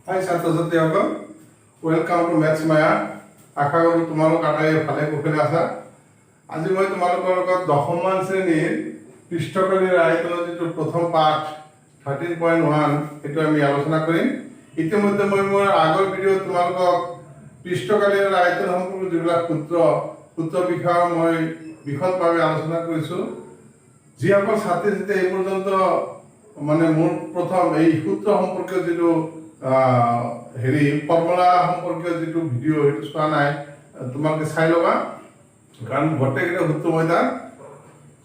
হাই ছাত্ৰ-ছাত্ৰীসকল, welcome to maths মায়া। আশা কৰোঁ তোমালোক আটায়ে ভালে কুশলে আছা। আজি মই তোমালোকৰ লগত 10মান শ্ৰেণীৰ পৃষ্ঠকালীৰ আয়তনৰ যিটো প্ৰথম পাঠ 13.1 সেইটো আমি আলোচনা কৰিম। ইতিমধ্যে মই মোৰ আগৰ ভিডিঅ'ত তোমালোকক পৃষ্ঠকালীৰ আয়তন সম্পৰ্কীয় যিবিলাক সূত্ৰ বিষয়ে মই বিশদভাৱে আলোচনা কৰিছোঁ। যিসকল ছাত্ৰী এই পৰ্যন্ত মানে মোৰ প্ৰথম এই সূত্ৰ সম্পৰ্কীয় যিটো ফৰ্মুলা সম্পৰ্কীয় যিটো ভিডিঅ' সেইটো চোৱা নাই, তোমালোকে চাই ল'বা, কাৰণ গোটেইকেইটা সূত্ৰ মই তাত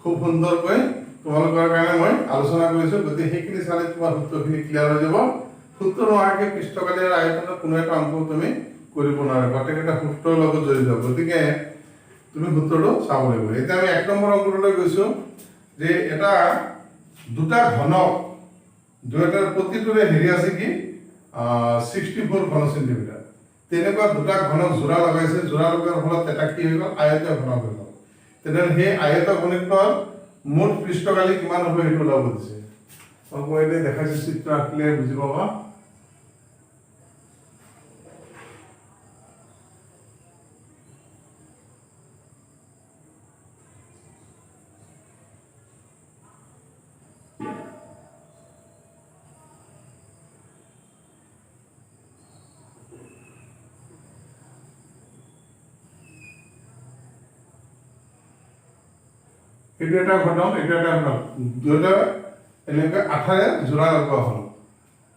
খুব সুন্দৰকৈ তোমালোকৰ কাৰণে মই আলোচনা কৰিছোঁ। গতিকে সেইখিনি চালে তোমাৰ সূত্ৰখিনি ক্লিয়াৰ হৈ যাব। সূত্ৰ নোহোৱাকৈ পৃষ্ঠকালীৰ আয়তনৰ কোনো এটা অংক তুমি কৰিব নোৱাৰা, গোটেইকেইটা সূত্ৰৰ লগত জড়িত। গতিকে তুমি সূত্ৰটো চাব লাগিব। এতিয়া আমি 1 নম্বৰ অংকটোলৈ গৈছোঁ যে এটা দুটা ঘনক দুটাৰ প্ৰতিটোৰে আছে কি 64 ঘন সেন্টিমিটাৰ। তেনেকুৱা দুটা ঘনক জোৰা লগাইছে, জোৰা লগাৰ ফলত এটা কি হৈ গ'ল, আয়তীয় ঘনক হৈ গ'ল। তেনেহ'লে সেই আয়তীয় ঘনকটোৰ মুঠ পৃষ্ঠকালি কিমান হ'ব সেইটো ওলাব দিছে। মই এতিয়া দেখাইছোঁ, চিত্ৰ আঁকিলে বুজি পাবা। এইটো এটা ঘনক, এইটো এটা ঘনক, দুটা এনেকৈ আঠাৰে জোৰা লগোৱা হ'ল।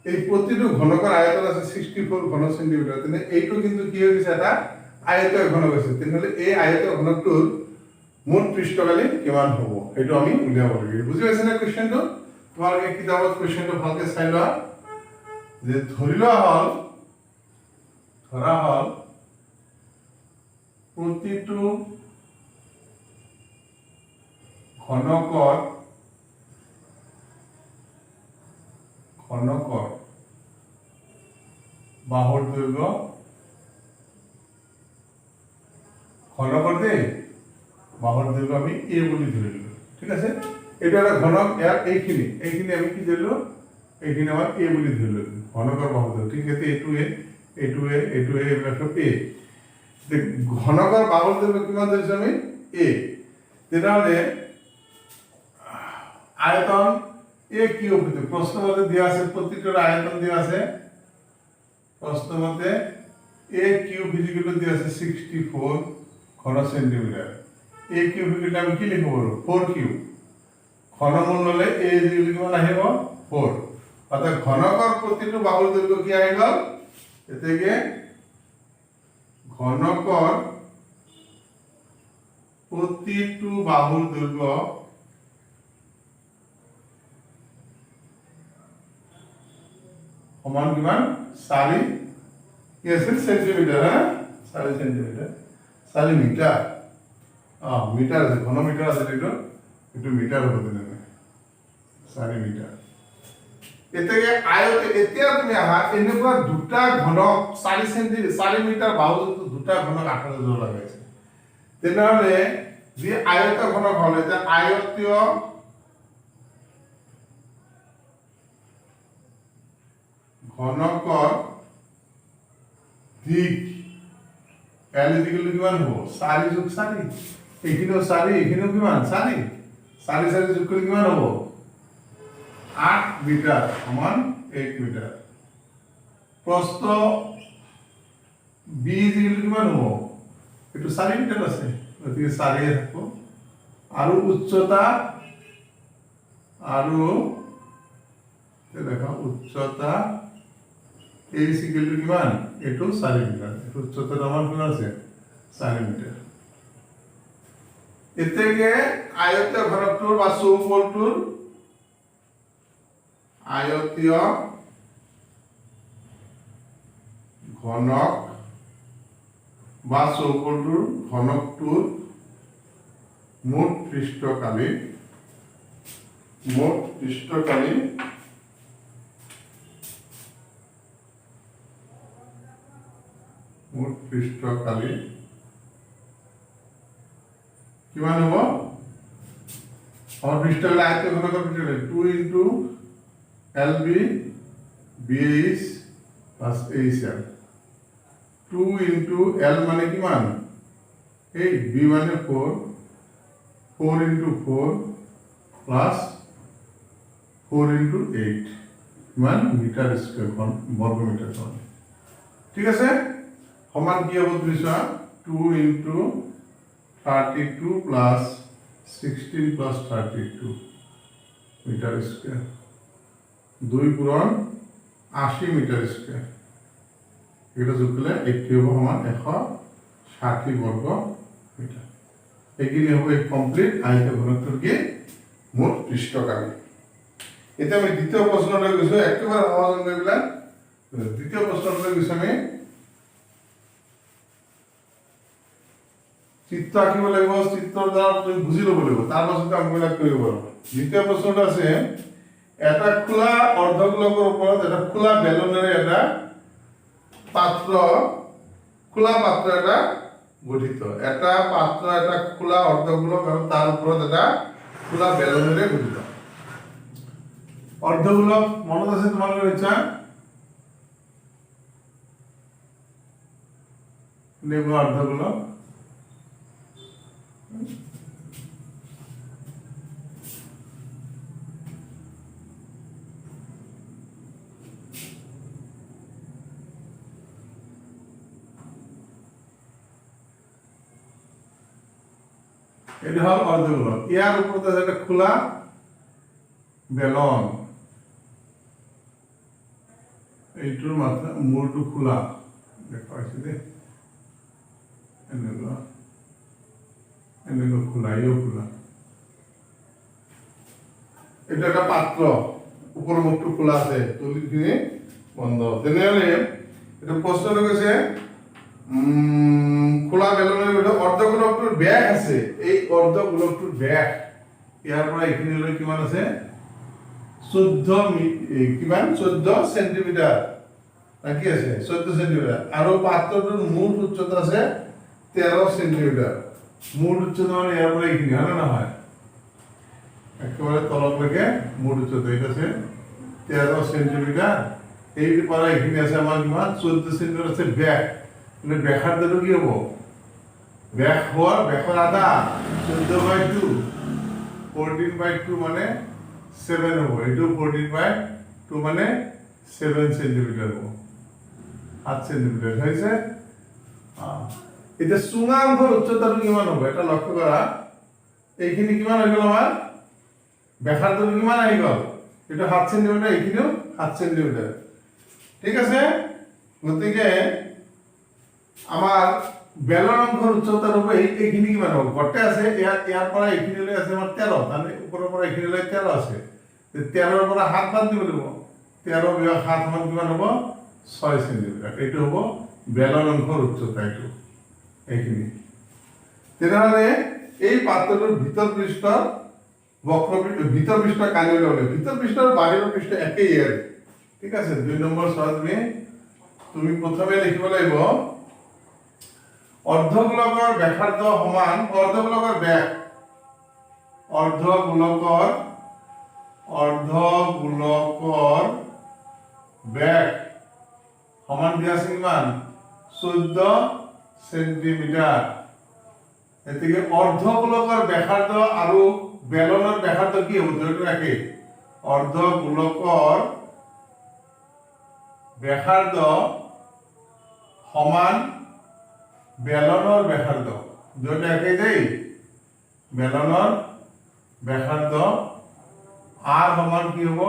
এই প্ৰতিটো ঘনকৰ আয়তন আছে 64 ঘন সেন্টিমিটাৰ। তেনে এইটো কিন্তু কি হৈ গৈছে, এটা আয়তীয় ঘনক হৈছে। তেনেহ'লে এই আয়তীয় ঘনকটোৰ মুঠ পৃষ্ঠকালি কিমান হ'ব সেইটো আমি উলিয়াব লাগিব। বুজি পাইছে নে কুৱেশ্যনটো? তোমালোকে কিতাপত কুৱেশ্যনটো ভালকৈ চাই লোৱা। যে ধৰা হ'ল প্ৰতিটো ঘনকৰ বাহুৰ দৈৰ্ঘ্য, ঘনকৰ দেই, বাহুৰ দৈৰ্ঘ্য আমি এ বুলি ধৰিলো। ঠিক আছে, এইটো এটা ঘনক, ইয়াৰ এইখিনি আমি কি ধৰিলো, এইখিনি আমাৰ এ বুলি ধৰিলো, ঘনকৰ বাহুৰ দৈৰ্ঘ্য। ঠিক আছে, এইটোৱে এইবিলাক সব এ। ঘনকৰ বাহুৰ দৈৰ্ঘ্য কিমান ধৰিছো আমি, এ। তেতিয়াহ'লে আয়তন এ কিউব, প্রশ্নমতে দিয়া আছে, প্রতিটার আয়তন দিয়া আছে প্রশ্নমতে এ কিউব ইকুয়াল দিয়া আছে 64 ঘন সেন্টিমিটার। এ কিউব ইকুয়াল আমি কি লিখব পারো, 4 কিউব। ঘনমূল ললে এ ইকুয়াল কিমান আহিব, 4। অর্থাৎ ঘনকৰ প্ৰতিটো বাহুৰ দৈৰ্ঘ্য কি আহি গ'ল, এতেকে ঘনকৰ প্ৰতিটো বাহুৰ দৈৰ্ঘ্য সমান কিমান, 4 সেন্টিমিটার। হ্যাঁ, 4 সেন্টিমিটার, 4 মিটার। মিটার আছে, ঘন মিটার আছে, একটু মিটার হবে, 4 মিটার। এতেকে এতিয়া তুমি আহা, এনেকুৱা দুটা ঘনক 4 মিটাৰ বাহুযুক্ত দুটা ঘনক 18 জোৰ লগাইছে। তেনেহ'লে যি আয়ত ঘনক হ'ল, এতিয়া আয়তীয় ঘনকৰ দিক L ইকুয়াল কিমান হ'ব, 4 যোগ 4, এইখিনিও 4, এইখিনিও কিমান 4, 4 যোগ কৰিলে কিমান হ'ব, 8 মিটাৰ সমান 1 মিটাৰ। প্ৰস্থ B ইকুয়াল কিমান হ'ব, এইটো 4 মিটাৰ আছে, গতিকে 4 থাকিব। আৰু উচ্চতা, আৰু দেখা উচ্চতা এই ইকুয়াল কিমান, এইটো 4 মিটাৰ, এইটো উচ্চতাৰ মান কিমান আছে, 4 মিটাৰ। এতেকে আয়তীয় ঘনকটোৰ বা চৌকোলটোৰ আয়তীয় ঘনক বা চৌকোলটোৰ ঘনকটোৰ মুঠ পৃষ্ঠকালি কিমান হ'ব, আমাৰ পৃষ্ঠকালি আয়তীয় ঘনকৰ পৃষ্ঠকালি 2 × LB BH plus HL 2 into L মানে কিমান 8 B মানে 4 4 ইন্টু 4 প্লাস 4 ইন্টু 8 মান মিটার স্কয়ার বর্গ মিটার হয় ঠিক আছে সমান কি হ'ব তুমি চোৱা 2 into 32 plus 16 plus 32 metre square 2 পূরণ 80 মিটার স্কয়ার এটা যোগ করলে একটি হ'ব সমান 160 বর্গ মিটার এইখিনি হ'ব এই কমপ্লিট আয়তন ঘনত্বৰ কি মোট পৃষ্ঠকালি এটা আমি দ্বিতীয় প্ৰশ্নলৈ গৈছো একেবাৰে সহজ অঙ্কবিলাক দ্বিতীয় প্ৰশ্নলৈ গৈছো আমি চিত্ৰ আঁকিব লাগিব চিত্ৰৰ দ্বাৰা তুমি বুজি ল'ব লাগিব তাৰ পাছতে অঙ্কবিলাক কৰিব পাৰো দ্বিতীয় প্ৰশ্নটো আছে এটা খোলা অৰ্ধগোলকৰ ওপৰত এটা খোলা বেলুনেৰে এটা পাত্ৰ খোলা পাত্ৰ এটা গঠিত এটা পাত্ৰ এটা খোলা অৰ্ধগোলক আৰু তাৰ ওপৰত এটা খোলা বেলুনেৰে গঠিত অৰ্ধগোলক মনত আছে তোমালোকৰ ইচ্ছা নেব অৰ্ধগোলক এটা হল অৰ্ধগোলক ইয়াৰ উপৰে আছে একটা খোলা বেলন এইটোৰ মাথা মূৰটো খোলা দেখাইছে দে এনেকুৱা খোলা ইও খোলা এটা একটা পাত্র উপর মুখটো খোলা আছে তলিখিনি বন্ধ তেনেহলে এটা প্রশ্ন রয়েছে খোলা বেলুনের ভিতৰত অৰ্ধগোলকটোৰ ব্যাস আছে এই অৰ্ধগোলকটোৰ ব্যাস ইয়াৰ পৰা এইখিনিলৈ কিমান আছে 14 সেন্টিমিটাৰ নাকি আছে 14 সেন্টিমিটাৰ আৰু পাত্ৰটোৰ মূল উচ্চতা আছে 13 সেন্টিমিটাৰ মূল উচ্চতা মানে ইয়াৰ পৰা এইখিনি হয় না নহয় একেবাৰে তললৈকে মূল উচ্চতা এটা আছে 13 সেন্টিমিটাৰ এই পৰা এইখিনি আছে আমাৰ কিমান 14 সেন্টিমিটাৰ আছে ব্যাস মানে ব্যাসাৰ্ধটো কি হ'ব ব্যাসৰ আধা 14/2 14/2 মানে 7 হ'ব এইটো 14/2 মানে 7 সেন্টিমিটার হ'ব 8 সেন্টিমিটার হইছে এটা চুঙাংশৰ উচ্চতাটো কিমান হ'ব এটা লক্ষ্য কৰা এইখিনি কিমান হৈ গ'ল আমাৰ ব্যাসাৰ্ধটো কিমান আহি গ'ল এটা 7 সেন্টিমিটাৰ এইখিনিও 7 সেন্টিমিটাৰ ঠিক আছে গতিকে আমাৰ বেলন অংশৰ উচ্চতাৰ হ'ব এইখিনি কিমান হ'ব গটে আছে ইয়াৰ পৰা এইখিনিলৈ আছে আমাৰ 13 মানে ওপৰৰ পৰা এইখিনিলৈ 13 আছে 13 ৰ পৰা 7 বাদ দিব লাগিব 13 বিয়োগ 7 মান কিমান হ'ব 6 সেন্টিমিটার এইটো হ'ব বেলন অংশৰ উচ্চতা এইটো এইখিনি তেনেহলে এই পাত্ৰটোৰ ভিতৰ পৃষ্ঠৰ বক্ৰপৃষ্ঠ ভিতৰ পৃষ্ঠ কালি ল'লে ভিতৰ পৃষ্ঠ আৰু বাহিৰৰ পৃষ্ঠ একেই ইয়াৰ ঠিক আছে 2 নম্বৰ চোৱা তুমি প্ৰথমে লিখিব লাগিব অৰ্ধগোলকৰ ব্যাসাৰ্ধ সমান অৰ্ধগোলকৰ ব্যাস অৰ্ধগোলকৰ ব্যাস সমান দিয়া আছে কিমান 14 সেন্টিমিটাৰ এদিকে অৰ্ধগোলকৰ ব্যাসাৰ্ধ আৰু বেলনৰ ব্যাসাৰ্ধ কি হ'ব দুটো একই অৰ্ধগোলকৰ ব্যাসাৰ্ধ সমান বেলনৰ ব্যাসাৰ্ধ দুটো একই দেই বেলনৰ ব্যাসার্ধ আর সমান কি হ'ব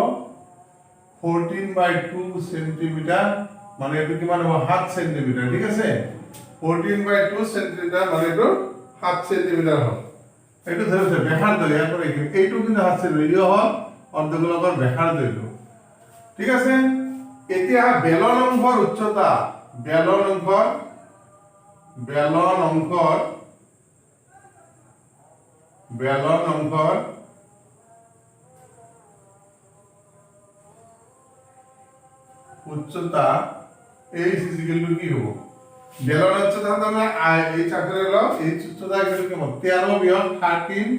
14/2 সেন্টিমিটার মানে এটো কিমান হ'ব 7 সেন্টিমিটার ঠিক আছে 14/2 সেন্টিমিটার মানে এটো 7 সেন্টিমিটার হ'ব এটো ধৰিছে ব্যাসাৰ্ধ ইয়াৰ পৰা এইটো কিন্তু 7 সেন্টিমিটাৰ ইও হ'ল অৰ্ধগোলকৰ ব্যাসাৰ্ধ এইটো ঠিক আছে এতিয়া বেলন অংশৰ উচ্চতা বেলন অংশৰ উচ্চতা এই ইকুয়াল টু কি হ'ব বেলনৰ উচ্চতা মানে এই চাকৰি ল এই উচ্চতা ইকুয়াল টু 13 বিয়োগ 13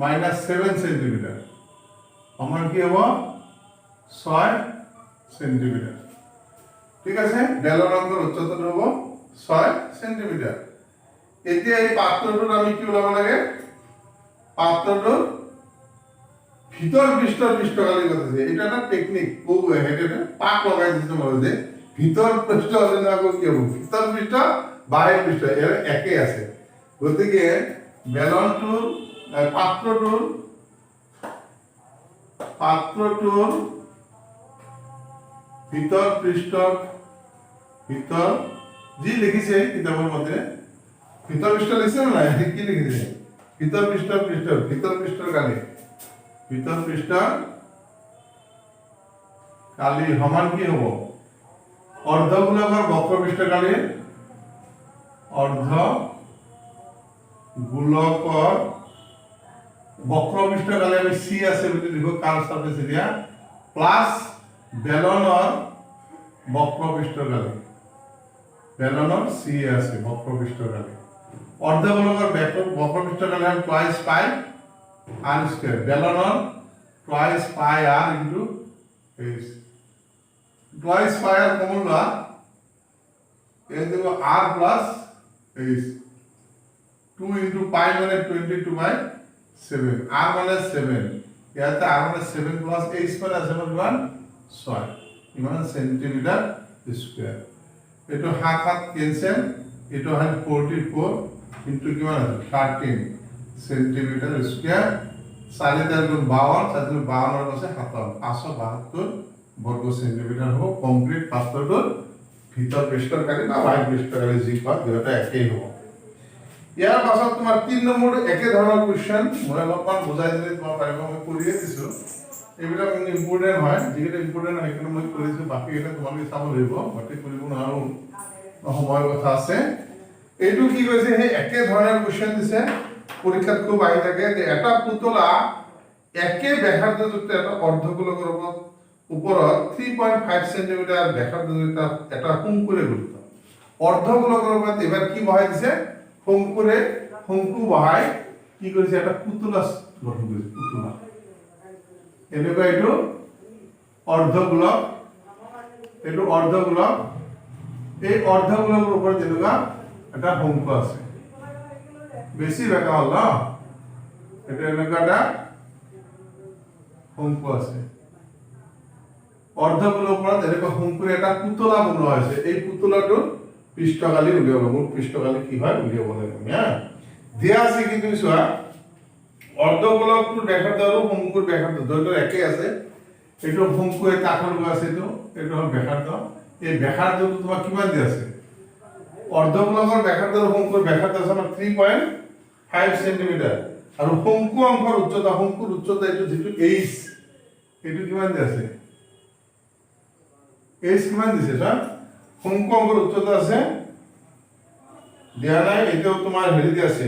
মাইনাস 7 সেন্টিমিটার সমান কি হ'ব 6 সেন্টিমিটার ঠিক আছে বেলন অংকৰ উচ্চতাটো হ'ব 6 সেন্টিমিটাৰ এতিয়া এই পাত্ৰটোত আমি কি ওলাব লাগে পাত্ৰটোৰ ভিতৰ পৃষ্ঠকালি কথা এটা এটা টেকনিক হেডে পাক লগাই দিছো মই যে ভিতৰ পৃষ্ঠ আছে না কি হ'ব ভিতৰ পৃষ্ঠ বাহিৰ পৃষ্ঠ এৰ একে আছে গতিকে বেলনটোৰ পাত্ৰটোৰ ভিতৰ পৃষ্ঠ ভিতৰ যি লিখিছে কিতাপৰ মতে ভিতৰ পৃষ্ঠ লিখিছে না কি লিখিছে ভিতৰ পৃষ্ঠৰ কালি সমান কি হ'ব অৰ্ধগোলকৰ বক্ৰপৃষ্ঠকালিৰ অৰ্ধগোলকৰ বক্ৰপৃষ্ঠকালি আমি সি আছে বুলি লিখো কাৰ সাৰফেস এৰিয়া প্লাস বেলনৰ বক্ৰপৃষ্ঠকালি বেলনৰ সি আছে বক্ৰপৃষ্ঠকালি অৰ্ধগোলকৰ বক্ৰপৃষ্ঠকালি হল টুৱাইস পাই r স্কয়াৰ বেলনৰ টুৱাইস পাই r ইনটু h টুৱাইস পাই r কমন লোৱা এই দেব r প্লাস h 2 ইনটু পাই মানে 22/7 r মানে 7 ইয়াতে r মানে 7 প্লাস h মানে আছে কিমান 6 ইমান সেন্টিমিটার স্কয়ার এটো হাত হাত ক্যান্সেল এটো হয় 44 ইনটু কিমান আছে 13 সেন্টিমিটার স্কয়ার 4 গুণ 52 4 গুণ 52 এর কাছে 572 বর্গ সেন্টিমিটার হবে কমপ্লিট পাত্ৰটোৰ ভিতৰ পৃষ্ঠকালি বা বাহিৰ পৃষ্ঠকালি যি কয় দুটা একেই হ'ব ইয়াৰ পাছত তোমাৰ 3 নম্বৰ একে ধৰণৰ কোৱেশ্চন মই অলপমান বুজাই দিলে তোমাৰ পাৰিব মই কৰিয়ে দিছো এইবিলাক ইম্পৰ্টেন্ট হয় যেটা ইম্পৰ্টেন্ট হয় কিন্তু মই কৰিছো বাকি এটা তোমালোকে চাব লাগিব বাকি কৰিব নোৱাৰো সময়ৰ কথা আছে এইটো কি কৈছে সেই একে ধৰণৰ কোৱেশ্চন দিছে পৰীক্ষাত খুব আহি থাকে যে এটা পুতলা একে ব্যাসাৰ্ধযুক্ত এটা অৰ্ধগোলকৰ ওপৰত 3.5 সেন্টিমিটাৰ ব্যাসাৰ্ধযুক্ত এটা শঙ্কুৰে গঠিত অৰ্ধগোলকৰ ওপৰত এবাৰ কি বহাই দিছে শঙ্কু বহাই কি কৰিছে এটা পুতলা গঠন কৰিছে পুতলা এনেকুৱা এইটো অৰ্ধগোলক এই অৰ্ধগোলকৰ ওপৰত যেনেকুৱা এটা শঙ্কু আছে বেছি বেকা হল না এটা এনেকুৱা এটা শঙ্কু আছে অৰ্ধগোলকৰ ওপৰত এনেকুৱা শঙ্কুৰে এটা পুতলা বনোৱা হৈছে এই পুতলাটোৰ পৃষ্ঠকালি উলিয়াব মূল পৃষ্ঠকালি কি হয় উলিয়াব লাগে হ্যাঁ দিয়া আছে কিন্তু চোৱা অৰ্ধগোলকটোৰ ব্যাসাৰ্ধ আৰু শঙ্কুৰ ব্যাসাৰ্ধ দুটো একে আছে এইটো শঙ্কুৰ কাষৰ আছে এইটো হল ব্যাসাৰ্ধ এই ব্যাসাৰ্ধটো তোমাৰ কিমান দি আছে অৰ্ধগোলকৰ ব্যাসাৰ্ধ আৰু শঙ্কুৰ ব্যাসাৰ্ধ আছে 3.5 সেন্টিমিটাৰ আৰু শঙ্কু অংশৰ উচ্চতা শঙ্কুৰ উচ্চতা এইটো যেটো h এইটো কিমান দি আছে h কিমান দিছে না শঙ্কু অংশৰ উচ্চতা আছে দিয়া নাই এটাও তোমাৰ হেৰি দি আছে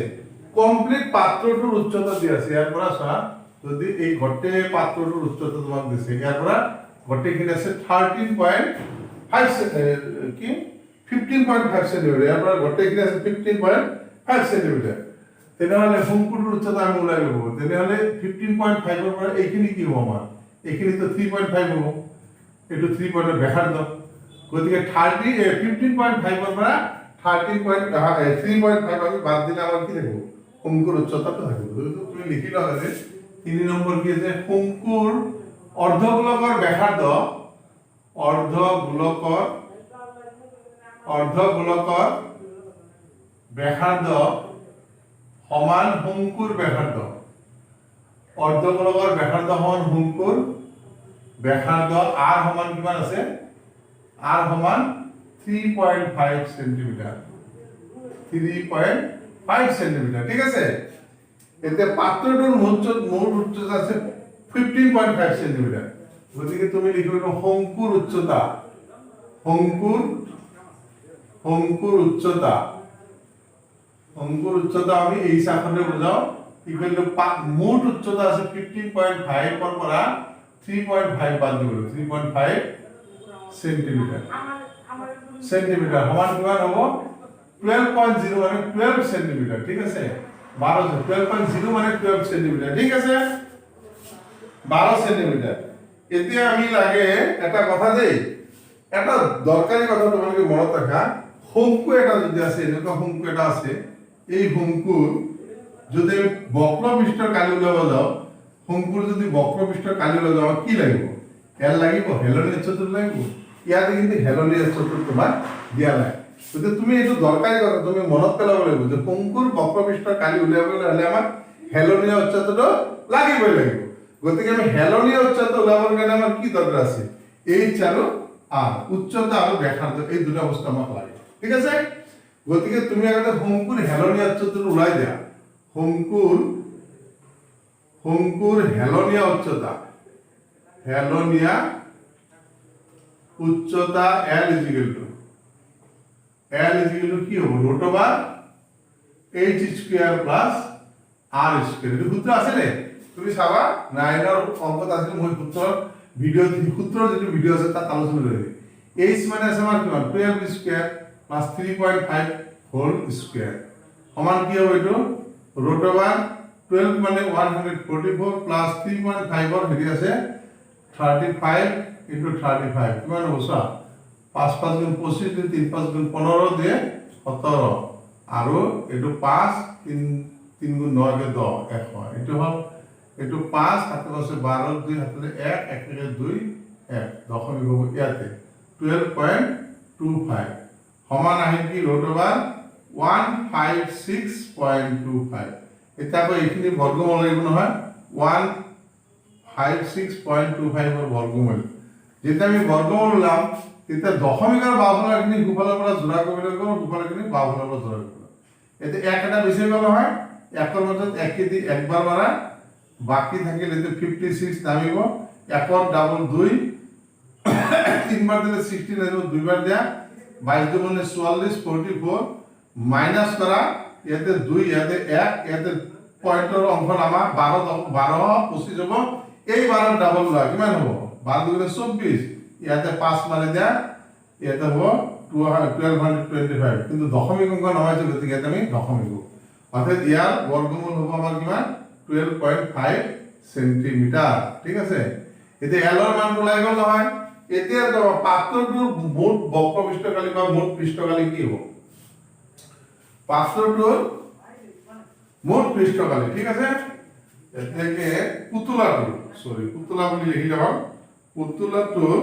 কমপ্লিট পাত্ৰটোৰ উচ্চতা দি আছে ইয়াৰ পৰা চোৱা যদি এই ঘটে পাত্ৰটোৰ উচ্চতা তোমাক দিছে ইয়াৰ পৰা ঘটেখিনি আছে 13.5 কি 15.5 সেন্টিমিটাৰ ইয়াৰ পৰা ঘটেখিনি আছে 15.5 সেন্টিমিটাৰ তেনেহলে শঙ্কুটোৰ উচ্চতা আমি ওলাই লব তেনেহলে 15.5 ৰ পৰা এইখিনি কি হ'ব আমাৰ এইখিনি তো 3.5 হ'ব এটো 3 পয়েন্ট ব্যাসাৰ্ধ গতিকে 15.5 ৰ পৰা 3.5 আমি বাদ দিলে আমাৰ কি থাকিব শঙ্কুৰ উচ্চতাটো থাকিব তুমি লিখি লবা যে 3 নম্বৰ কি আছে শঙ্কুৰ অৰ্ধগোলকৰ ব্যাসাৰ্ধ সমান শঙ্কুৰ ব্যাসাৰ্ধ অৰ্ধগোলকৰ ব্যাসাৰ্ধ সমান শঙ্কুৰ ব্যাসাৰ্ধ r সমান কিমান আছে r সমান 3.5 সেন্টিমিটাৰ 3.5 সেন্টিমিটাৰ ঠিক আছে এতে পাত্ৰটোৰ মূল উচ্চতা আছে 15.5 সেন্টিমিটাৰ গতিকে তুমি লিখিব শঙ্কুৰ উচ্চতা আমি এই শাখাৰে বুজাও কি কৰিলে মূল উচ্চতা আছে 15.5 ৰ পৰা 3.5 বাদ দিব 3.5 সেন্টিমিটার সমান কিমান হ'ব 12.0 মানে 12 সেন্টিমিটার ঠিক আছে 12.0 মানে 12 সেন্টিমিটার ঠিক আছে 12 সেন্টিমিটার এতিয়া আমি লাগে এটা কথা দেই এটা দৰকাৰী কথা তোমালোকে মনত ৰাখা, শংকু এটা যদি আছে, এনেকুৱা শংকু এটা আছে, এই শংকুৰ যদি বক্ৰপৃষ্ঠৰ কালি উলিয়াব যাওঁ, শংকুৰ যদি বক্ৰপৃষ্ঠৰ কালি উলিয়াব যাওঁ কি লাগিব? এল লাগিব, হেলনীয় উচ্চতাটো লাগিব। ইয়াতে কিন্তু হেলনীয় উচ্চতাটো তোমাৰ দিয়া নাই। গতিকে তুমি এইটো দৰকাৰী কথা তুমি মনত পেলাব লাগিব যে শংকুৰ বক্ৰপৃষ্ঠৰ কালি উলিয়াবলৈ হ'লে আমাক হেলনীয় উচ্চতাটো লাগিবই লাগিব। গতিকে আমি হেলনীয় উচ্চতা উলিয়াবৰ কাৰণে আমাৰ কি দৰকাৰ আছে? এইচ আৰু আৰ, উচ্চতা আৰু ব্যাসাৰ্ধ, এই দুটা বস্তু আমাক লাগে। ঠিক আছে? গতিকে তুমি আগতে শংকুৰ হেলনীয় উচ্চতাটো ওলাই দিয়া। শংকুৰ হেলনীয় উচ্চতা, L ইজিকেল টু কি হ'ব? Root over h square plus r square. এই সূত্ৰ আছে নে? তুমি চাবা 9 ৰ অংকত আছে, মই সূত্ৰৰ যিটো ভিডিও আছে তাত আলোচনা কৰিম। h মানে আছে আমাৰ কিমান? 12 স্কয়াৰ প্লাস 3.5 হোল স্কয়াৰ সমান কি হ'ব? এইটো ৰুট ওভাৰ 12 মানে 144 প্লাস 3.5 ৰ হেৰি আছে 35 into 35 কিমান হ'ব? চোৱা 5 5 গুণ 25 দুই 3 5 গুণ 15 দিয়ে 17 আৰু এইটো 5 3 3 গুণ 9 কে 10 1 হয়। এইটো হ'ল এইটো 5 7 আছে 12 2 হাতলে 1 1 কে 2 1 দশমিক হ'ব ইয়াতে 12.25 সমান আহিল কি? Root over 156.25। এতিয়া আকৌ এইখিনি বৰ্গমূল লাগিব নহয়, 156.25 ৰ বৰ্গমূল। যেতিয়া আমি বৰ্গমূল ওলাম তেতিয়া দশমিকৰ বাওফালৰখিনি সোঁফালৰ পৰা যোৰা কৰিব লাগিব, সোঁফালৰখিনি বাওফালৰ পৰা যোৰা কৰিব লাগিব। এতিয়া এক এটা বেছি গ'ল নহয়, একৰ মাজত এক দি একবাৰ মাৰা, বাকি থাকিল এতিয়া 56 নামিব, একৰ ডাবল 2 তিনবাৰ দিলে 16 আহিব, দুইবাৰ দিয়া 22 দুগুণে 44 44 মাইনাস কৰা, ইয়াতে 2 ইয়াতে 1 ইয়াতে পইণ্টৰ অংশ নামা 12 25 হ'ব। এই 12 ডাবল লোৱা কিমান হ'ব? 12 দুগুণে 24, ইয়াতে 5 মাৰি দিয়া, ইয়াতে হ'ব 1225। কিন্তু দশমিক অংক নহয় যে, গতিকে ইয়াতে আমি দশমিক হ'ব, অৰ্থাৎ ইয়াৰ বৰ্গমূল হ'ব আমাৰ কিমান? 12.5 সেন্টিমিটাৰ। ঠিক আছে? এতিয়া এল ৰ মান ওলাই গ'ল নহয়। এতিয়া পাত্ৰটোৰ মুঠ বক্ৰপৃষ্ঠকালি বা মুঠ পৃষ্ঠকালি কি হ'ব? পাত্ৰটোৰ মুঠ পৃষ্ঠকালি। ঠিক আছে? এতেকে পুতলাটো পুতলা বুলি লিখি যাব। পুতলাটোৰ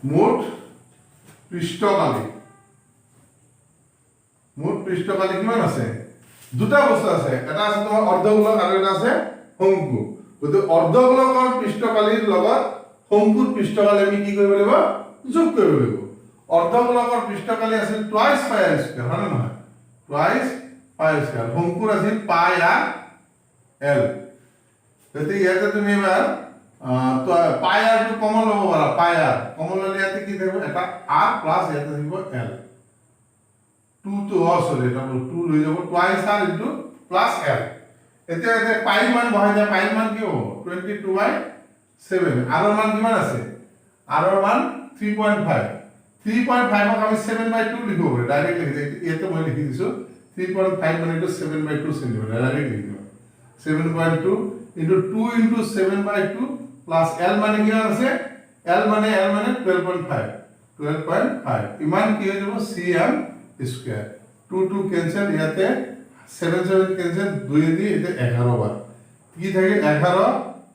মুঠ পৃষ্ঠকালি কিমান আছে? দুটা বস্তু আছে, এটা আছে তোমাৰ অৰ্ধগোলক আৰু এটা আছে শংকু। গতিকে অৰ্ধগোলকৰ পৃষ্ঠকালিৰ লগত শংকুৰ পৃষ্ঠকালি আমি কি কৰিব লাগিব? যোগ কৰিব লাগিব। অৰ্ধগোলকৰ পৃষ্ঠকালি আছিল টুৱাইস পাই r স্কয়াৰ, হয় নে নহয়? টুৱাইস পাই স্কয়াৰ। শংকুৰ আছিল পাই r l। গতিকে ইয়াতে তুমি এবাৰ পাই r টো কমন ল'ব পাৰা, পাই r কমন ল'লে ইয়াতে কি থাকিব? এটা r প্লাস ইয়াতে থাকিব l। 2 to সরি এটা 2 লৈ যাব, twice r into plus l। এতিয়া এতে পাই মান বহাই দিয়া, পাই মান কি হ'ব? 22/7। r ৰ মান কিমান আছে? r ৰ মান 3.5। 3.5 ক আমি 7/2 লিখিব পাৰো, ডাইৰেক্ট লিখি দিম। ইয়াতে মই লিখি দিছো 3.5 মানে এইটো 7/2 সেন্টিমিটাৰ, ডাইৰেক্ট লিখি দিম। 7.2 into 2 into 7/2 plus l মানে কি আছে? l মানে 12.5 ইমান কি হৈ যাব? cm square. 2 2 ক্যান্সেল, ইয়াতে 7 7 ক্যান্সেল, 2 দি এতে 11 বার কি থাকে? 11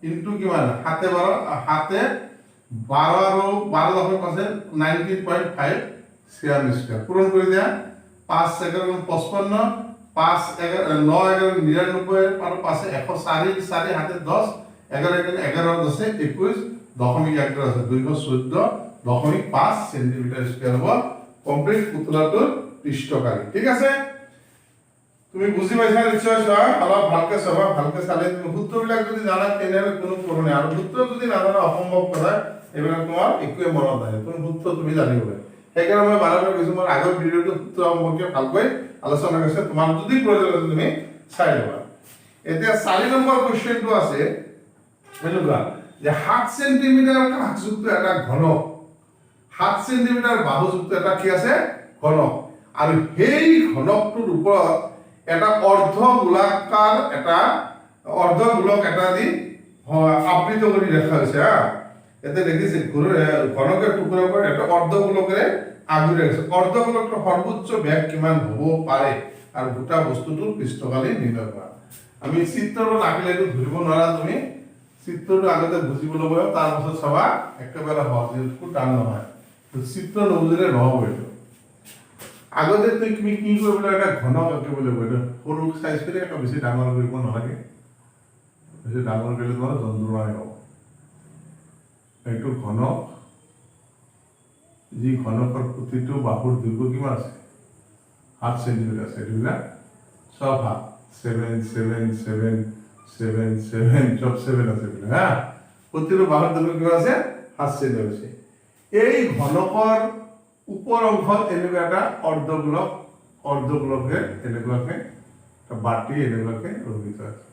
ইনটু কিমান? 7 12 7 12 আৰু 12 দশমিক আছে 19.5 cm স্কয়াৰ। পূৰণ কৰি দিয়া, 5 11 55, 5 11 9 11 99 আৰু 5 104 4 হাতে 10 11 11 10 21 দশমিক 11 আছে 214.5 সেন্টিমিটার স্কয়ার হ'ব কমপ্লিট পুতলাটোৰ পৃষ্ঠকালি। ঠিক আছে? তুমি বুজি পাইছা নিশ্চয়? চোৱা অলপ ভালকে চাবা, ভালকে চালে তুমি সূত্ৰবিলাক যদি জানা তেনেহ'লে কোনো প্ৰশ্ন নাই, আৰু সূত্ৰ যদি নাজানা অসম্ভৱ কথা এইবিলাক তোমাৰ একোৱে মনত নাহে। তুমি সূত্ৰ তুমি জানিব লাগে। সেইকাৰণে মই বাৰবাৰ কৈছো, মোৰ আগৰ ভিডিঅ'টো সূত্ৰ সম্পৰ্কে ভালকৈ আলোচনা কৰিছে, তোমাৰ যদি প্ৰয়োজন আছে তুমি চাই ল'বা। এতিয়া 4 নম্বৰ কোৱেশ্চনটো আছে এনেকুৱা যে 7 সেন্টিমিটাৰ কাষযুক্ত এটা ঘনক, 7 সেন্টিমিটাৰ বাহুযুক্ত এটা কি আছে? ঘনক। আৰু সেই ঘনকটোৰ ওপৰত এটা অৰ্ধগোলক এটা দি আবৃত কৰি দেখা হৈছে হা এতে দেখিছে ঘনকেৰ টুকৰা কৰে এটা অৰ্ধগোলকেৰ আগুৰি ৰাখিছে অৰ্ধগোলকৰ সৰ্বোচ্চ ব্যাস কিমান হ'ব পাৰে আৰু গোটা বস্তুটোৰ পৃষ্ঠকালি নিৰ্ণয় কৰা আমি চিত্ৰটো নাকিলেতো ধৰিব নোৱাৰা তুমি চিত্ৰটো আগতে বুজিব ল'ব তাৰ পাছত চাবা একেবাৰে সহজ টান নহয় চিত্ৰ নবুজিলে নহ'ব এইটো আগতে তুমি কি কৰিব লাগে এটা ঘনক আঁকিব লাগিব এইটো সৰু চাইজ কৰি এটা বেছি ডাঙৰ কৰিব নালাগে বেছি ডাঙৰ কৰিলে তোমাৰ যন্ত্ৰণাই হ'ব এইটো ঘনক যি ঘনকৰ প্ৰতিটো বাহুৰ দৈৰ্ঘ্য কিমান আছে 8 সেন্টিমিটাৰ আছে এইবিলাক সব 7 7 7 7 7 সব 7 আছে হা প্ৰতিটো বাহুৰ দৈৰ্ঘ্য কিমান আছে 8 সেন্টিমিটাৰ আছে এই ঘনকৰ উপৰ অংশত এনেকুৱা এটা অৰ্ধগোলকে এনেকুৱাকে এটা বাটি এনেকুৱাকে ৰখি থোৱা আছে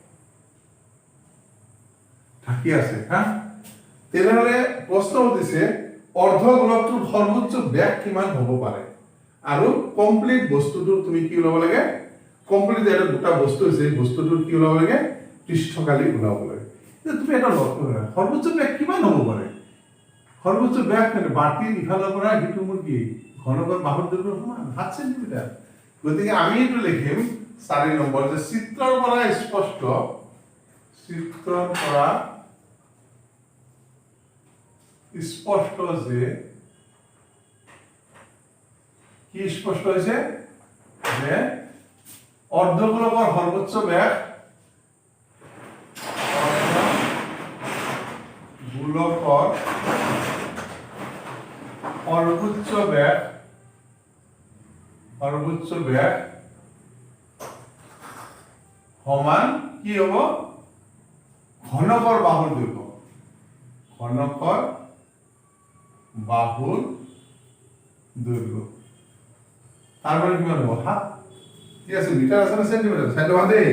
ঢাকি আছে হা তেনেহলে প্ৰশ্ন উঠিছে অৰ্ধগোলকটোৰ সৰ্বোচ্চ ব্যাস কিমান হ'ব পাৰে আৰু কমপ্লিট বস্তুটো তুমি কি ওলাব লাগে কমপ্লিট এটা দুটা বস্তু আছে বস্তুটোৰ কি ওলাব লাগে পৃষ্ঠকালি ওলাব লাগে তুমি এটা লক্ষ্য কৰা সৰ্বোচ্চ ব্যাস কিমান হ'ব পাৰে সৰ্বোচ্চ ব্যাস মানে বাটিৰ ইফালৰ পৰা হিটো মোৰ কি ঘনকৰ বাহুৰ দৈৰ্ঘ্য সমান 7 সেন্টিমিটাৰ গতিকে আমি এইটো লিখিম 4 নম্বৰ যে চিত্ৰৰ পৰা স্পষ্ট যে কি স্পষ্ট হৈছে যে অৰ্ধগোলকৰ সৰ্বোচ্চ ব্যাস গোলকৰ সৰ্বোচ্চ ব্যাস সমান কি হব ঘনকৰ বাহুৰ দৈৰ্ঘ্য তাৰ মানে কিমান হ'ব হাত কি আছে মিটাৰ আছে না সেন্টিমিটাৰ চাই লোৱা দেই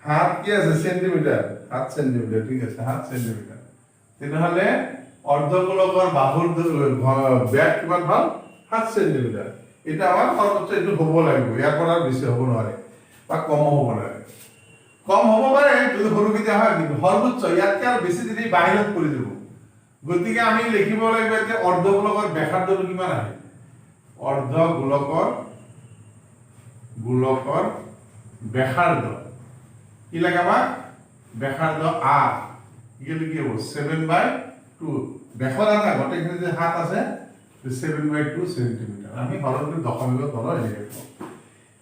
হাত কি আছে সেন্টিমিটাৰ 7 সেন্টিমিটাৰ ঠিক আছে 7 সেন্টিমিটাৰ তেনেহলে অৰ্ধগোলকৰ বাহুৰ ব্যাস কিমান ভাল 7 সেন্টিমিটাৰ এটা আমাৰ সৰ্বোচ্চ এইটো হ'ব লাগিব ইয়াৰ পৰা বেছি হ'ব নোৱাৰে বা কম হ'ব নোৱাৰে কম হ'ব পাৰে যদি সৰু কেতিয়া হয় কিন্তু সৰ্বোচ্চ ইয়াতকৈ আৰু বেছি যদি বাহিৰত পৰি যাব গতিকে আমি লিখিব লাগিব যে অৰ্ধগোলকৰ ব্যাসাৰ্ধটো কিমান আহে অৰ্ধগোলকৰ ব্যাসাৰ্ধ কি লাগে আমাক ব্যাসাৰ্ধ r ইকুৱেল কি হ'ব 7/2 ব্যাসৰ এটা গোটেইখিনি যে হাত আছে 7/2 সেন্টিমিটাৰ আমি হৰটো দশমিকৰ তলৰ এনেকৈ পাওঁ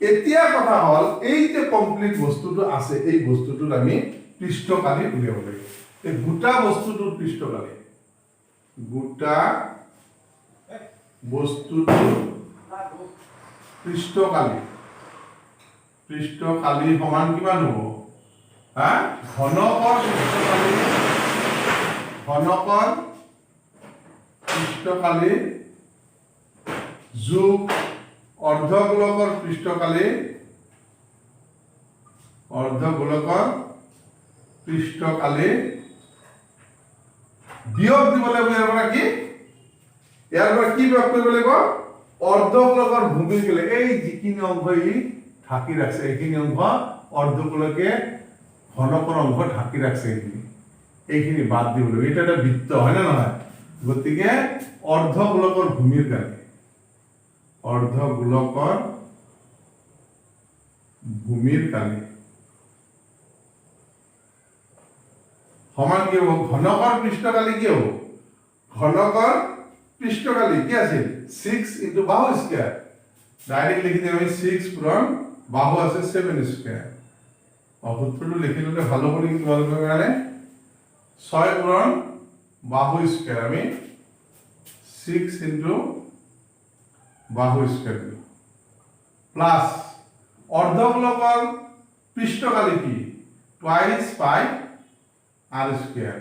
এতিয়া কথা হ'ল এই যে কমপ্লিট বস্তুটো আছে এই বস্তুটোত আমি পৃষ্ঠকালি উলিয়াব লাগিব এই গোটা বস্তুটোৰ পৃষ্ঠকালি গোটা বস্তুটোৰ পৃষ্ঠকালি সমান কিমান হ'ব হা ঘনকৰ পৃষ্ঠকালি যোগ অৰ্ধগোলকৰ পৃষ্ঠকালি বিয়োগ দিব লাগিব ইয়াৰ পৰা কি বিয়োগ কৰিব লাগিব অৰ্ধগোলকৰ ভূমিৰ গলে এই যিখিনি অংশ ই ঢাকি ৰাখছে এইখিনি অংশ অৰ্ধগোলকে ঘনকৰ অংশ ঢাকি ৰাখছে এইখিনি বাদ দিব লাগিব এটা এটা বৃত্ত হয় না নহয় গতিকে অৰ্ধগোলকৰ ভূমিৰ কাৰণে সমান কি হ'ব ঘনকৰ পৃষ্ঠকালি কি হ'ব ঘনকৰ পৃষ্ঠকালি কি আছিল 6 ইনটু বাহু স্কয়ার ডাইরেক্ট লিখি দিম আমি 6 পূরণ বাহু আছে 7 স্কয়ার সূত্রটো লিখি ললে ভালো করে তোমালোকৰ কাৰণে 6 পূৰণ বাহু স্কয়াৰ আমি 6 ইনটু বাহু স্কয়াৰ প্লাস অৰ্ধগোলকৰ পৃষ্ঠকালি কি টুৱাইস পাই r স্কয়াৰ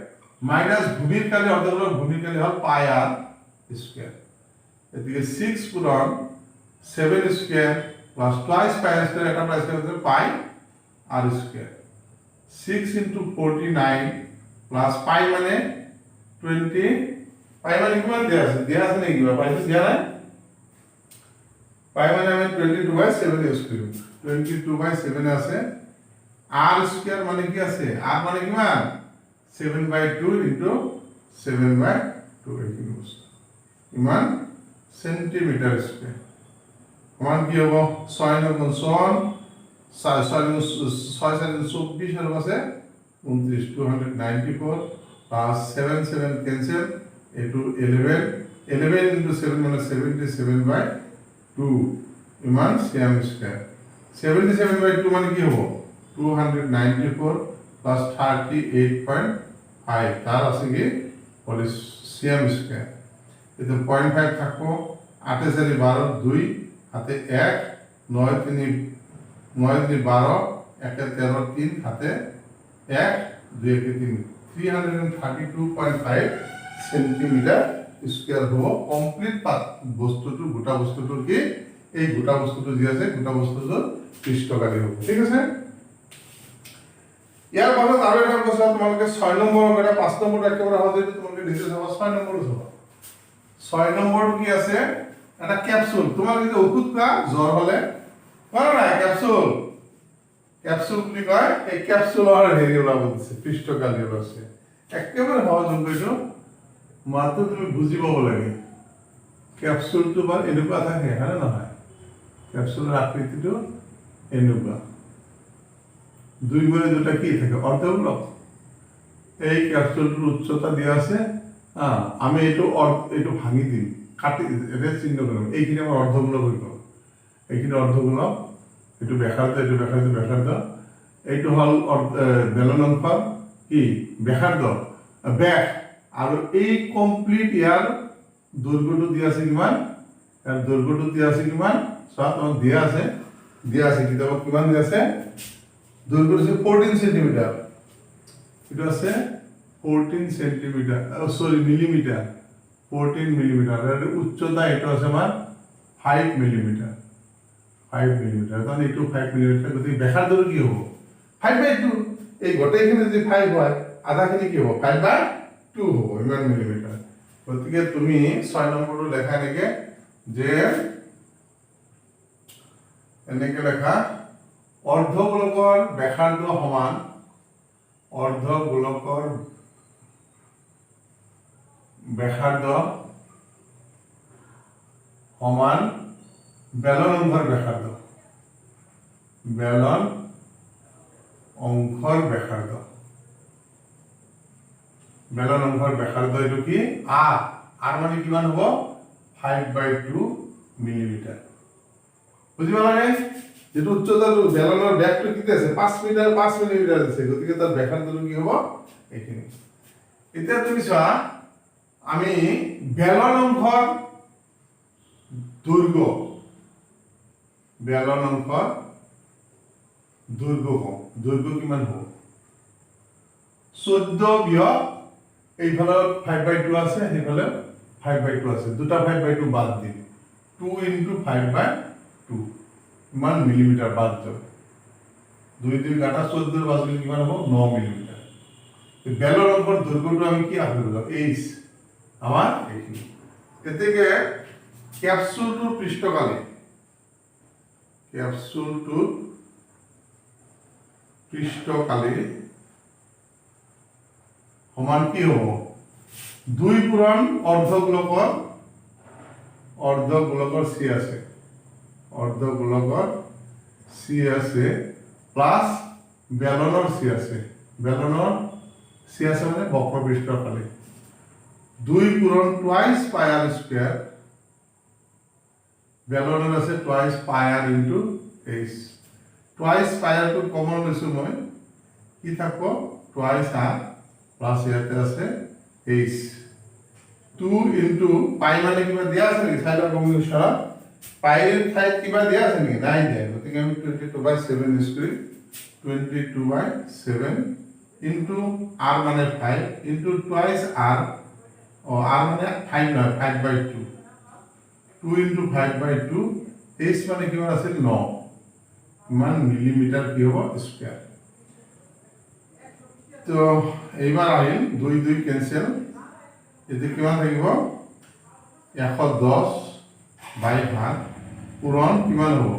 মাইনাস ভূমিৰ কালি অৰ্ধগোলকৰ ভূমিৰ কালি হল পাই r স্কয়াৰ এদিকে 6 পূৰণ 7 স্কয়াৰ প্লাস টুৱাইস পাই r স্কয়ার এটা প্লাস করে পাই r স্কয়ার 6 ইনটু 49 প্লাস পাই মানে 20 পাই মানে কিমান দিয়া আছে নেকি কিবা পাইছো দিয়া নাই পাই মানে আমি 22/7 ইউজ কৰিম 22/7 আছে r স্কয়ার মানে কি আছে r মানে কিমান 7/2 ইনটু 7/2 এইখিনি বস্তু ইমান সেন্টিমিটার স্কয়ার সমান কি হব 6 9 গুণ 6 6 24 আর আছে 29 294 plus 7 7 cancel into 11 into 7 মানে 77/2 ইমান সিয়াম স্কয়ার 77/2 মানে কি হবো 294 plus 38.5 তার আছে কি বলে সিয়াম স্কয়ার এতে 0.5 থাকবো 8 4 12 2 হাতে 1 9 3 12 1 13 3 হাতে 1 2 3 332.5 সেন্টিমিটার স্কয়ার হব কমপ্লিট বস্তুটো গোটা বস্তুটো কি এই গোটা বস্তুটো যি আছে গোটা বস্তুটো পৃষ্ঠকালি হ'ব ঠিক আছে ইয়াৰ পাছত আৰু এটা কথা তোমালোকে 6 নম্বৰ এটা 5 নম্বৰ একেবাৰে সহজে তোমালোকে নিজে চাবা 6 নম্বৰ চাবা 6 নম্বৰ কি আছে এটা ক্যাপসুল তোমাৰ যদি ওষুধ খা জ্বৰ হলে বলো না ক্যাপসুল বুলি কয় এই ক্যাপসুলৰ হেৰি ওলাব দিছে পৃষ্ঠকালি ওলাইছে একেবাৰে সহজ অংকটো মাত্ৰ তুমি বুজি পাব লাগে ক্যাপসুলটো বা এনেকুৱা থাকে হয়নে নহয় ক্যাপসুলৰ আকৃতিটো এনেকুৱা দুই গুণে দুটা কি থাকে অৰ্ধগোলক এই ক্যাপসুলটোৰ উচ্চতা দিয়া আছে আমি এইটো ভাঙি দিম কাটি এটা চিহ্ন কৰিম এইখিনি আমাৰ অৰ্ধগোলক হৈ গ'ল এইখিনি অৰ্ধগোলক এইটো ব্যাসাৰ্ধ এইটো হল বেলন অংশ কি ব্যাসাৰ্ধ ব্যাস আৰু এই কমপ্লিট ইয়াৰ দৈৰ্ঘ্যটো দিয়া আছে কিমান ইয়াৰ দৈৰ্ঘ্যটো দিয়া আছে কিমান চোৱা তোমাক দিয়া আছে কিতাপত কিমান দিয়া আছে দৈৰ্ঘ্য আছে 14 সেন্টিমিটার এটা আছে 14 সেন্টিমিটার সরি মিলিমিটার 14 মিলিমিটার আর উচ্চতা এটা আছে আমার 5 মিলিমিটার তাহলে একটু 5 মিলিমিটার গতি ব্যাসার্ধ কি হবে 5/2 এই গোটেইখিনি যদি 5 হয় আধাখিনি কি হ'ব 5/2 হ'ব ইমান মিলিমিটার গতিকে তুমি 6 নম্বৰটো লেখা যে এনেকে লেখা অৰ্ধগোলকৰ ব্যাসাৰ্ধ সমান অৰ্ধগোলকৰ ব্যাসাৰ্ধ সমান বেলন অংশৰ ব্যাসাৰ্ধ বেলন অংশৰ ব্যাসার্ধ এইটো কি আর মানে কিমান হ'ব 5/2 মিলিমিটার বুঝি পালানে যেটো উচ্চতাটো বেলনৰ ব্যাসটো কিতে আছে 5 মিটাৰ 5 মিলিমিটাৰ আছে গতিকে তাৰ ব্যাসাৰ্ধটো কি হ'ব এইখিনি এতিয়া তুমি চোৱা আমি বেলন অংশৰ দৈৰ্ঘ্য কিমান হ'ব 14 বিয়োগ এইফালে 5/2 আছে সেইফালে 5/2 আছে দুটা 5/2 বাদ দিম 2 into 5/2 মান মিলিমিটার বাদ যাব 2 2 কাটা 14 বাদ দিলে কিমান হ'ব 9 মিলিমিটার বেলন অংশৰ দৈৰ্ঘ্যটো আমি কি আহৰণ কৰিম h আমাৰ এইখিনি এতেকে ক্যাপসুলটোৰ পৃষ্ঠকালি সমান কি হ'ব 2 পূৰণ অৰ্ধগোলকৰ c আছে প্লাস বেলনৰ c আছে মানে বক্ৰপৃষ্ঠকালি 2 পূৰণ টুৱাইস পাই r স্কয়াৰ বেলনৰ আছে টুৱাইস পাই r ইনটু h টুৱাইস পাই r টো কমন লৈছো মই কি থাকব টুৱাইস r প্লাস ইয়াতে আছে h 2 ইনটু পাই মানে কিবা দিয়া আছে নেকি সাইডৰ কম্বিনেশ্যন পাইৰ ঠাইত কিবা দিয়া আছে নেকি নাই দিয়া গতিকে আমি 22/7 ইউজ কৰি 22/7 ইনটু r মানে 5 ইনটু টুৱাইস r r মানে 5 নহয় 5/2 2 into 5/2 h মানে কিমান আছিল 9 মান মিলিমিটার কি হ'ব স্কয়ার তো এইবাৰ আহিল 2 2 ক্যান্সেল এতে কিমান থাকিব 110/7 পূৰণ কিমান হ'ব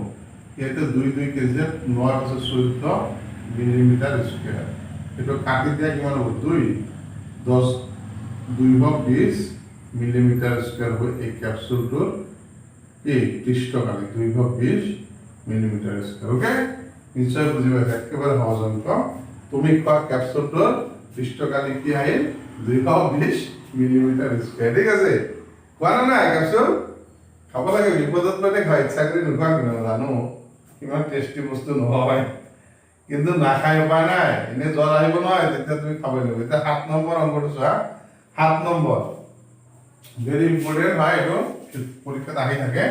ইয়াতে 2 2 ক্যান্সেল 9 14 মিলিমিটাৰ স্কয়াৰ এইটো কাটি দিয়া কিমান হ'ব 220 মিলিমিটাৰ স্কয়াৰ হৈ এই ক্যাপসুলটোৰ এই পৃষ্ঠকালি 220 মিলিমিটাৰ স্কয়াৰ ওকে নিশ্চয় বুজি পাইছা একেবাৰে সহজ অংক তুমি কোৱা ক্যাপসুলটোৰ পৃষ্ঠকালি কি আহিল 220 মিলিমিটাৰ স্কয়াৰ ঠিক আছে কোৱা না ক্যাপসুল খাব লাগে বিপদত মানে খাই ইচ্ছা কৰি নোখোৱা কিনো জানো কিমান টেষ্টি বস্তু নহয় কিন্তু নাখাই উপায় নাই এনে জ্বৰ আহিব নহয় তেতিয়া তুমি খাব লাগিব এতিয়া 7 নম্বৰ অংকটো চোৱা 7 নম্বৰ ভেরি ইম্পর্টেন্ট হয় এটো পরীক্ষাত আহি থাকে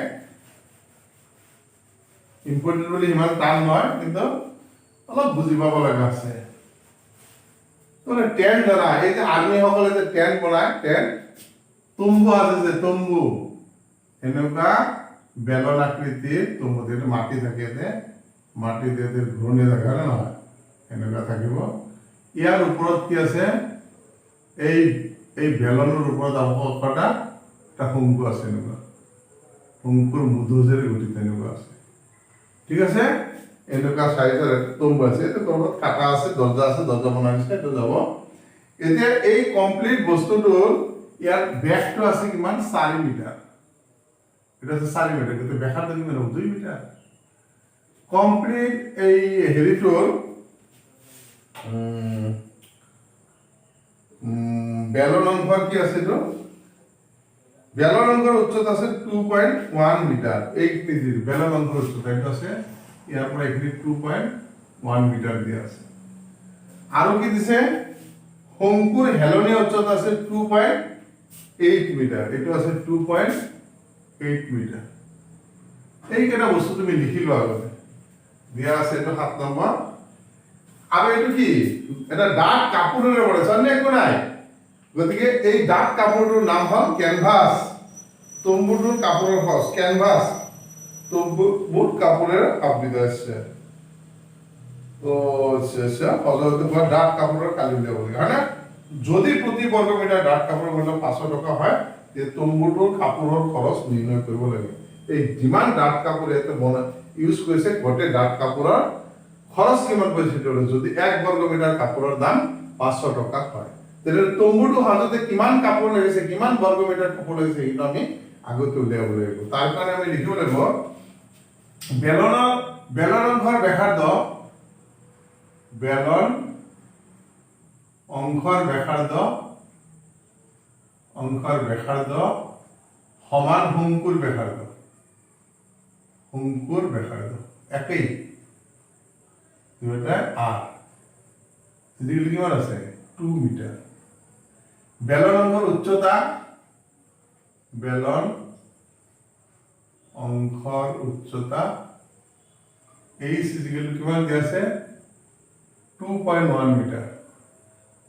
ইম্পর্টেন্ট বলি ইমান টান নয় কিন্তু অলপ বুজি পাব লাগা আছে তোরে টেন ধরা এই যে আর্মি সকলে যে টেন বনায় টেন তম্বু আছে যে তম্বু এনেকা বেলন আকৃতির তম্বু যেটা মাটি থাকে এতে মাটি দিয়ে ঘূৰণীয়া জাগা নহয় এনেকা থাকিব ইয়াৰ ওপৰত কি আছে এই বেলনৰ ওপৰত অৱকাশটা এটা শংকু আছে এনেকুৱা শংকুৰ মুধুজেৰে গঠিত এনেকুৱা আছে ঠিক আছে এনেকুৱা সাইজৰ এটা তম্বু আছে এটা কৰবাত কাটা আছে দৰ্জা বনাই দিছে এটা যাব এতিয়া এই কমপ্লিট বস্তুটো ইয়াৰ ব্যাসটো আছে কিমান 4 মিটাৰ এটা আছে 4 মিটাৰ কিন্তু ব্যাসাৰ্ধ কিমান হ'ব 2 মিটাৰ কমপ্লিট এই হেৰিটোৰ বেলন অংশৰ কি আছে তো বেলন অংশৰ উচ্চতা আছে 2.1 মিটাৰ এক মিটাৰ বেলন অংশৰ উচ্চতা এটা আছে ইয়াৰ পৰা এখিনি 2.1 মিটাৰ দিয়া আছে আৰু কি দিছে শংকুৰ হেলনীয়া উচ্চতা আছে 2.8 মিটাৰ এটা আছে 2.8 মিটাৰ এই কেটা বস্তু তুমি লিখি লোৱা আগতে দিয়া আছে এটা 7 নম্বৰ আৰু এটো কি এটা ডাঠ কাপোৰেৰে বনাইছে অন্য একো নাই গতিকে এই ডাঠ কাপোৰটোৰ নাম হ'ল ক্যানভাস তম্বুটোৰ কাপোৰৰ খৰচ ক্যানভাস তম্বু বুট কাপোৰেৰে আবৃত আছে তো শেষে হলতে বা ডাঠ কাপোৰৰ কালি উলিয়াব লাগে হয় না যদি প্ৰতি বৰ্গ মিটাৰ ডাঠ কাপোৰৰ মূল্য 500 টকা হয় তে তম্বুটোৰ কাপোৰৰ খৰচ নিৰ্ণয় কৰিব লাগে এই যিমান ডাঠ কাপোৰ এতে বনা ইউজ কৰিছে গোটে ডাঠ কাপোৰৰ খৰচ কিমান পইছে যদি 1 বর্গ মিটার কাপড়ের দাম 500 টাকা হয় তাহলে তম্বুটো হাজতে কিমান কাপড় লাগিছে কিমান বর্গ মিটার কাপড় লাগিছে এটা আমি আগতে উলিয়াব লাগিব তার কারণে আমি লিখিব লাগিব বেলন অংশৰ ব্যাসাৰ্ধ বেলন অংশৰ ব্যাসাৰ্ধ সমান শংকুৰ ব্যাসাৰ্ধ একেই দুটা আৰ এদিকে কিমান আছে 2 মিটাৰ বেলন অংশৰ উচ্চতা এই ইকুয়াল কিমান দিয়া আছে 2.1 মিটাৰ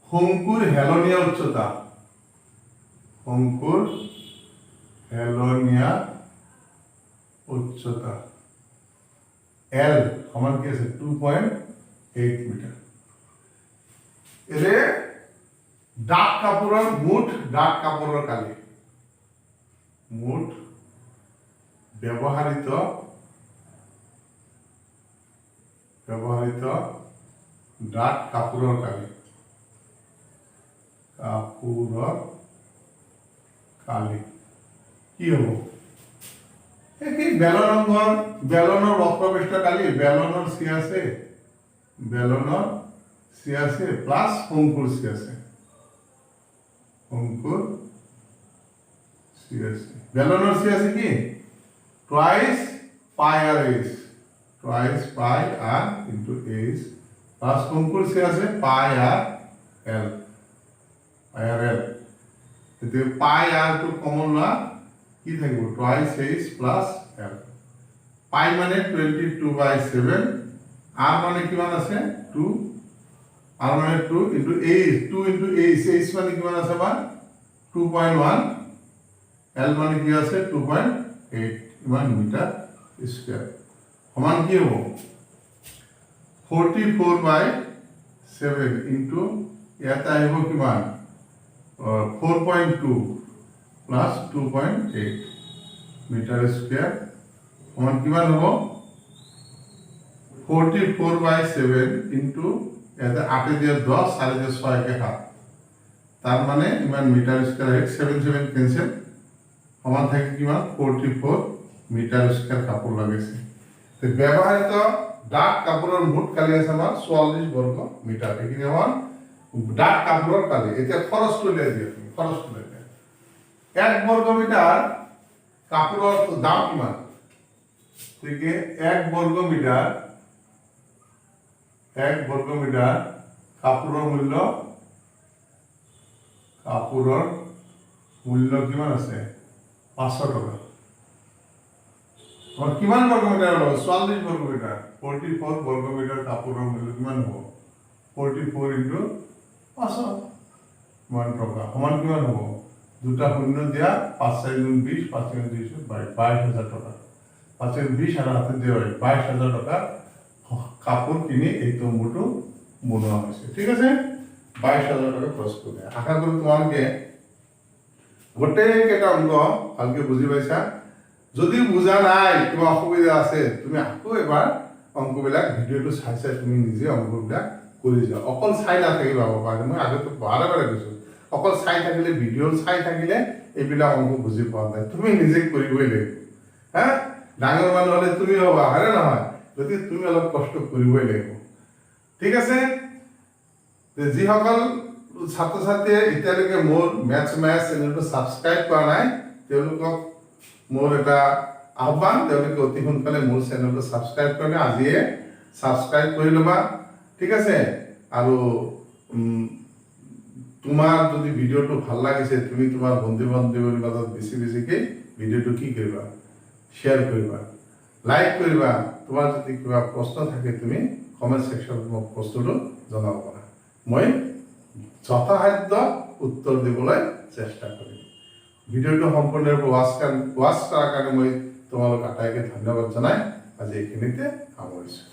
শংকুৰ হেলনীয়া উচ্চতা L সমান কি আছে 2.8 মিটাৰ এৰে ডাঠ কাপোৰৰ ডাঠ কাপোৰৰ কালি ব্যৱহাৰিত ডাঠ কাপোৰৰ কালি কি হ'ব এই বেলনৰ বক্ৰপৃষ্ঠ কালি বেলনৰ সি আছে প্লাস শংকুৰ সি আছে বেলনৰ সি আছে কি টুৱাইস পাই আৰ ইনটু h প্লাস শংকুৰ সি আছে পাই আৰ l এতে পাই আৰ টু কমন না কি থাকিব টুৱাইস h প্লাস l পাই মানে 22/7 আর মানে কিমান আছে 2 আর মানে 2 ইনটু h 2 ইনটু h মানে কিমান আছে বা 2.1 l মানে কি আছে 2.8 ইমান মিটার স্কয়ার সমান কি হ'ব 44/7 ইনটু ইয়াতে আহিব কিমান 4.2 প্লাস 2.8 মিটার স্কয়ার সমান কিমান হ'ব 44/7 ইনটু ইয়াতে 8 দিয়ে 10 4 দিয়ে 6 একে 7 তার মানে ইমান মিটার স্কয়ার হাইট 7 কেনসেল সমান থাকে কিমান 44 মিটার স্কয়ার কাপড় লাগাইছে তো ব্যবহৃত ডাক কাপড়ের মোট কালি আছে আমার 44 বর্গ মিটার এখানে আমার ডাক কাপড়ের কালি এটা খরচ তুলে দিয়ে খরচ তুলে দিয়ে 1 বর্গ মিটার কাপড়ের দাম কিমান ঠিক 1 বর্গ মিটার কাপড়ের মূল্য কিমান আছে 500 টাকা और किमान वर्ग मीटर হলো 44 वर्ग मीटर 44 वर्ग मीटर কাপড়ের মূল্য কিমান হবে 44 ইনটু 500 মান টাকা সমান কিমান হবে দুটা শূন্য দিয়া 5 4 গুণ 20 5 গুণ 200 22000 টাকা 5 গুণ 20 আর হাতে দেওয়া 22000 টাকা কাপড় কিনে এই তম্বুটো বনোয়া হয়েছে ঠিক আছে 22000 টাকা খরচ করে আশা করি তোমাকে গোটেই কেটা অঙ্ক ভালকে বুঝি পাইছা যদি বুঝা নাই কিবা অসুবিধা আছে তুমি আকৌ এবাৰ অঙ্কবিলাক ভিডিওটো চাই চাই তুমি নিজে অঙ্কবিলাক কৰি যাও অকল চাই নাথাকিব বাবা মই আগতে বাৰে বাৰে কৈছো অকল চাই থাকিলে ভিডিও চাই থাকিলে এইবিলাক অঙ্ক বুজি পোৱা নাই তুমি নিজে কৰিবই লাগিব হ্যাঁ ডাঙৰ মানুহ হলে তুমি হবা হয়নে নহয় যদি তুমি অলপ কষ্ট কৰিবই লাগিব ঠিক আছে যিসকল ছাত্ৰ ছাত্ৰীয়ে এতিয়ালৈকে মোৰ মেথছ চেনেলটো সাবস্ক্ৰাইব কৰা নাই তেওঁলোকক মোৰ এটা আহ্বান তেওঁলোকে অতি সোনকালে মোৰ চেনেলটো সাবস্ক্ৰাইব কৰি আজিয়ে সাবস্ক্ৰাইব কৰি ল'বা ঠিক আছে আৰু তোমাৰ যদি ভিডিওটো ভাল লাগিছে তুমি তোমাৰ বন্ধু বান্ধৱীৰ মাজত বেছিকৈ ভিডিওটো কি কৰিবা শেয়াৰ কৰিবা লাইক কৰিবা তোমাৰ যদি কিবা প্ৰশ্ন থাকে তুমি কমেন্ট সেকশনত মোক প্ৰশ্নটো জনাব পাৰা মই যথাসাধ্য উত্তৰ দিবলৈ চেষ্টা কৰিম ভিডিওটো সম্পূৰ্ণৰূপে ওয়াচ কৰাৰ কাৰণে মই তোমালোক আটাইকে ধন্যবাদ জনাই আজি এইখিনিতে সামৰিছোঁ